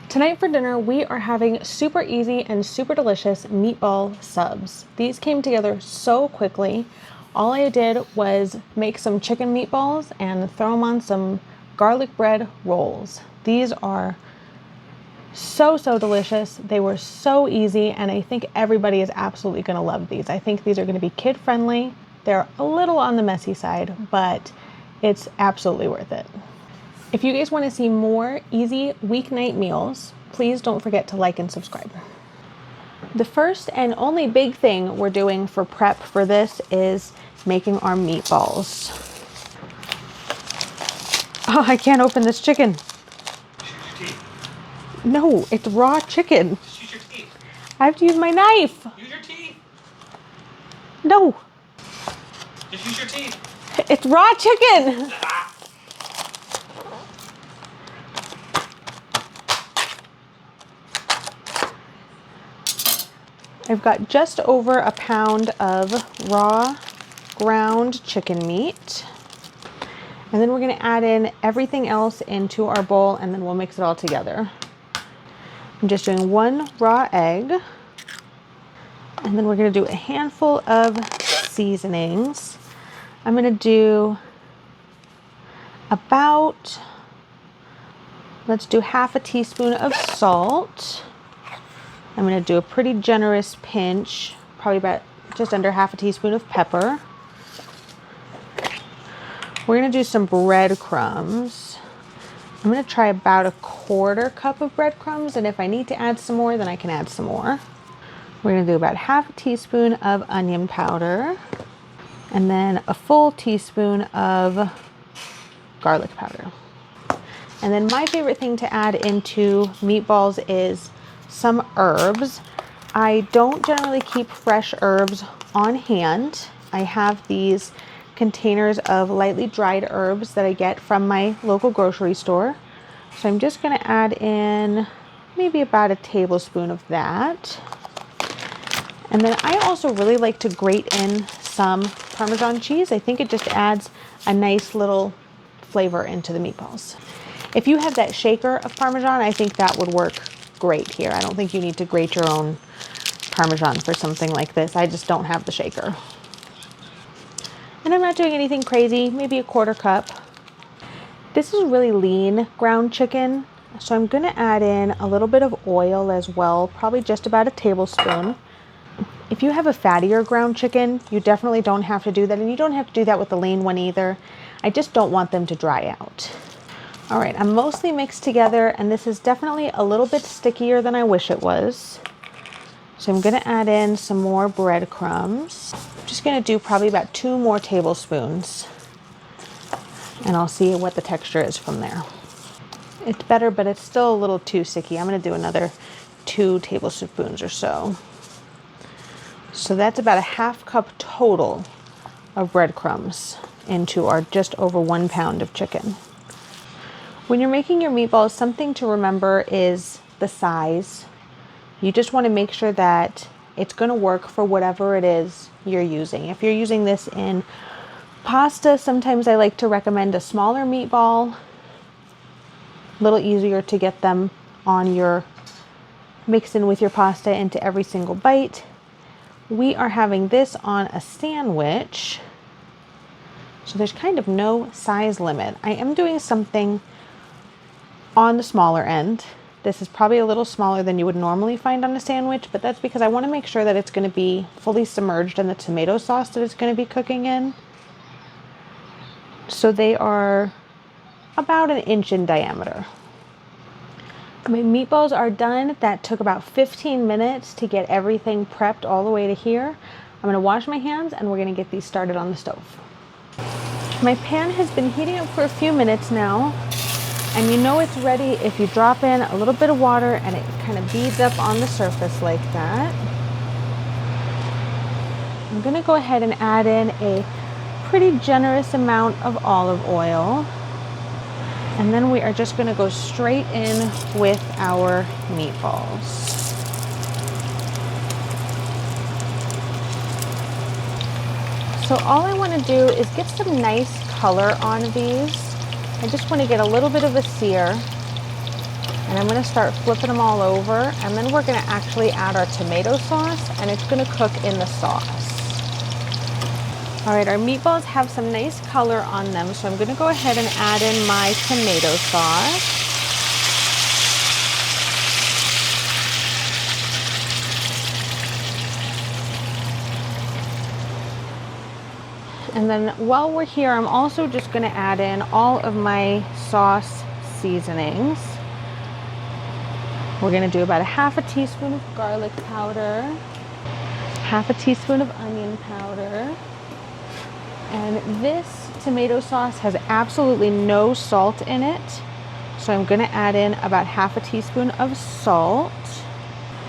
Tonight for dinner, we are having super easy and super delicious meatball subs. These came together so quickly. All I did was make some chicken meatballs and throw them on some garlic bread rolls. These are so delicious. They were so easy, and I think everybody is absolutely going to love these. I think these are going to be kid friendly. They're a little on the messy side, but it's absolutely worth it. If you guys want to see more easy weeknight meals, please don't forget to like and subscribe. The first and only big thing we're doing for prep for this is making our meatballs. Oh, I can't open this chicken. Use your teeth. No, it's raw chicken. Just use your teeth. I have to use my knife. Use your teeth. No, Just use your teeth. it's raw chicken. I've got just over a pound of raw ground chicken meat. And then we're going to add in everything else into our bowl, and then we'll mix it all together. I'm just doing 1 raw egg. And then we're going to do a handful of seasonings. I'm going to do about, let's do half a teaspoon of salt. I'm going to do a pretty generous pinch, probably about just under half a teaspoon of pepper. We're going to do some breadcrumbs. I'm going to try about a 1/4 cup of breadcrumbs, and if I need to add some more, then I can add some more. We're going to do about half a teaspoon of onion powder, and then a full teaspoon of garlic powder. And then my favorite thing to add into meatballs is some herbs. I don't generally keep fresh herbs on hand. I have these containers of lightly dried herbs that I get from my local grocery store. So I'm just going to add in maybe about a tablespoon of that. And then I also really like to grate in some Parmesan cheese. I think it just adds a nice little flavor into the meatballs. If you have that shaker of Parmesan, I think that would work great here. I don't think you need to grate your own Parmesan for something like this. I just don't have the shaker. And I'm not doing anything crazy, maybe a 1/4 cup. This is really lean ground chicken, so I'm going to add in a little bit of oil as well, probably just about a tablespoon. If you have a fattier ground chicken, you definitely don't have to do that, and you don't have to do that with the lean one either. I just don't want them to dry out. All right, I'm mostly mixed together, and this is definitely a little bit stickier than I wish it was. So I'm gonna add in some more breadcrumbs. I'm just gonna do probably about 2 more tablespoons, and I'll see what the texture is from there. It's better, but it's still a little too sticky. I'm gonna do another 2 tablespoons or so. So that's about a 1/2 cup total of breadcrumbs into our just over 1 pound of chicken. When you're making your meatballs, something to remember is the size. You just want to make sure that it's going to work for whatever it is you're using. If you're using this in pasta, sometimes I like to recommend a smaller meatball. A little easier to get them on your, mixed in with your pasta into every single bite. We are having this on a sandwich, so there's kind of no size limit. I am doing something on the smaller end. This is probably a little smaller than you would normally find on a sandwich, but that's because I want to make sure that it's going to be fully submerged in the tomato sauce that it's going to be cooking in. So they are about 1 inch in diameter. My meatballs are done. That took about 15 minutes to get everything prepped all the way to here. I'm going to wash my hands, and we're going to get these started on the stove. My pan has been heating up for a few minutes now. And you know it's ready if you drop in a little bit of water and it kind of beads up on the surface like that. I'm going to go ahead and add in a pretty generous amount of olive oil. And then we are just going to go straight in with our meatballs. So all I want to do is get some nice color on these. I just want to get a little bit of a sear. And I'm gonna start flipping them all over, and then we're gonna actually add our tomato sauce, and it's gonna cook in the sauce. All right, our meatballs have some nice color on them, so I'm gonna go ahead and add in my tomato sauce. And then while we're here, I'm also just gonna add in all of my sauce seasonings. We're gonna do about a half a teaspoon of garlic powder, half a teaspoon of onion powder, and this tomato sauce has absolutely no salt in it, so I'm gonna add in about half a teaspoon of salt.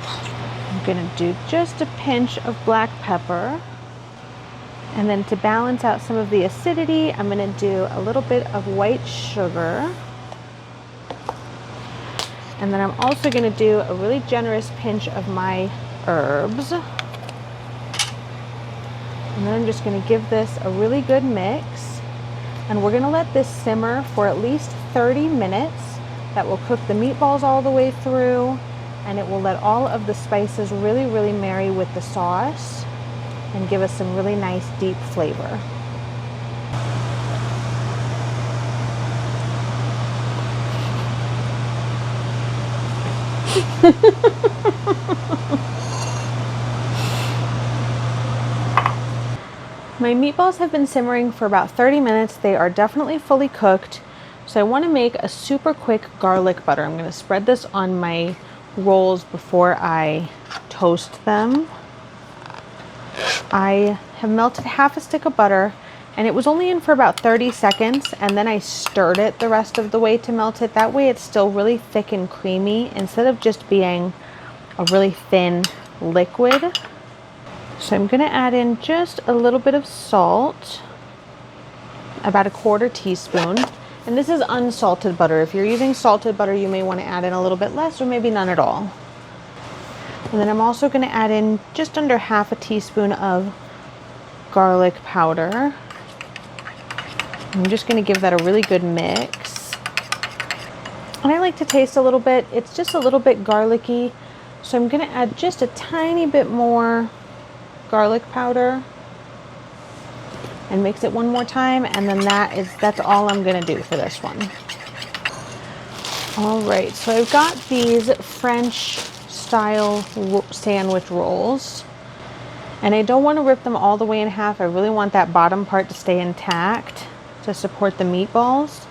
I'm gonna do just a pinch of black pepper, and then to balance out some of the acidity, I'm gonna do a little bit of white sugar. And then I'm also gonna do a really generous pinch of my herbs. And then I'm just gonna give this a really good mix. And we're gonna let this simmer for at least 30 minutes. That will cook the meatballs all the way through, and it will let all of the spices really marry with the sauce and give us some really nice deep flavor. My meatballs have been simmering for about 30 minutes. They are definitely fully cooked. So I want to make a super quick garlic butter. I'm going to spread this on my rolls before I toast them. I have melted half a stick of butter, and it was only in for about 30 seconds, and then I stirred it the rest of the way to melt it. That way it's still really thick and creamy instead of just being a really thin liquid. So I'm gonna add in just a little bit of salt, about a quarter teaspoon. And this is unsalted butter. If you're using salted butter, you may want to add in a little bit less or maybe none at all. And then I'm also gonna add in just under half a teaspoon of garlic powder. I'm just gonna give that a really good mix. And I like to taste a little bit. It's just a little bit garlicky. So I'm gonna add just a tiny bit more garlic powder and mix it one more time, and then that's all I'm gonna do for this one. All right, so I've got these French style sandwich rolls, and I don't want to rip them all the way in half. I really want that bottom part to stay intact to support the meatballs.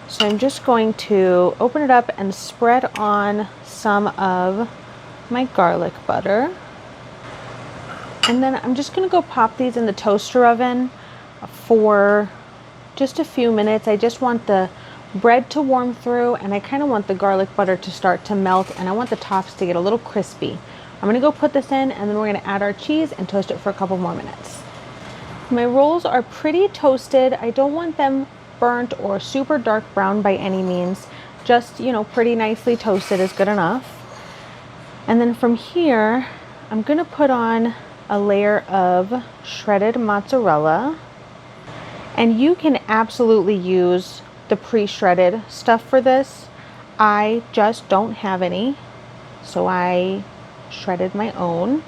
So I'm just going to open it up and spread on some of my garlic butter. And then I'm just gonna go pop these in the toaster oven for just a few minutes. I just want the bread to warm through, and I kind of want the garlic butter to start to melt, and I want the tops to get a little crispy. I'm gonna go put this in, and then we're gonna add our cheese and toast it for a couple more minutes. My rolls are pretty toasted. I don't want them burnt or super dark brown by any means. Just, you know, pretty nicely toasted is good enough. And then from here, I'm gonna put on a layer of shredded mozzarella, and you can absolutely use the pre-shredded stuff for this. I just don't have any, so I shredded my own,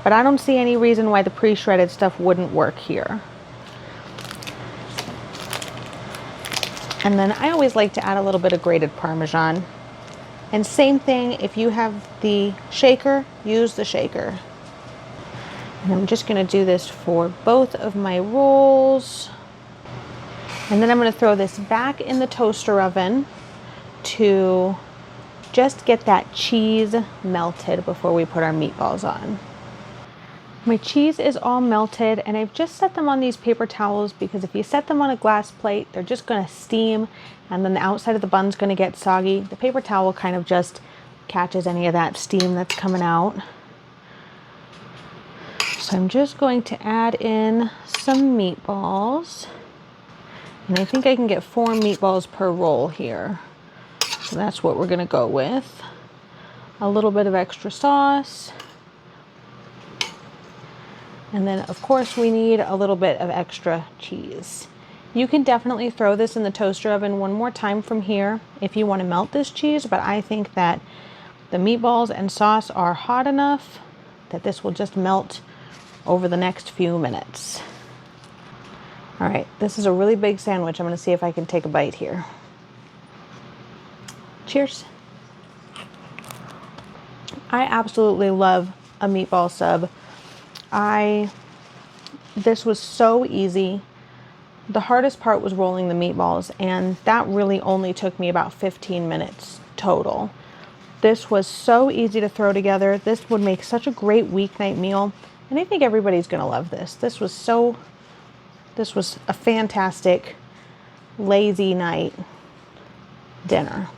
but I don't see any reason why the pre-shredded stuff wouldn't work here. And then I always like to add a little bit of grated Parmesan, and same thing, if you have the shaker, use the shaker. And I'm just gonna do this for both of my rolls. And then I'm gonna throw this back in the toaster oven to just get that cheese melted before we put our meatballs on. My cheese is all melted, and I've just set them on these paper towels because if you set them on a glass plate, they're just gonna steam, and then the outside of the bun's gonna get soggy. The paper towel kind of just catches any of that steam that's coming out. So I'm just going to add in some meatballs. And I think I can get 4 meatballs per roll here. So that's what we're gonna go with. A little bit of extra sauce. And then of course we need a little bit of extra cheese. You can definitely throw this in the toaster oven one more time from here if you want to melt this cheese, but I think that the meatballs and sauce are hot enough that this will just melt over the next few minutes. All right, this is a really big sandwich. I'm gonna see if I can take a bite here. Cheers. I absolutely love a meatball sub. This was so easy. The hardest part was rolling the meatballs, and that really only took me about 15 minutes total. This was so easy to throw together. This would make such a great weeknight meal, and I think everybody's gonna love this. This was a fantastic lazy night dinner.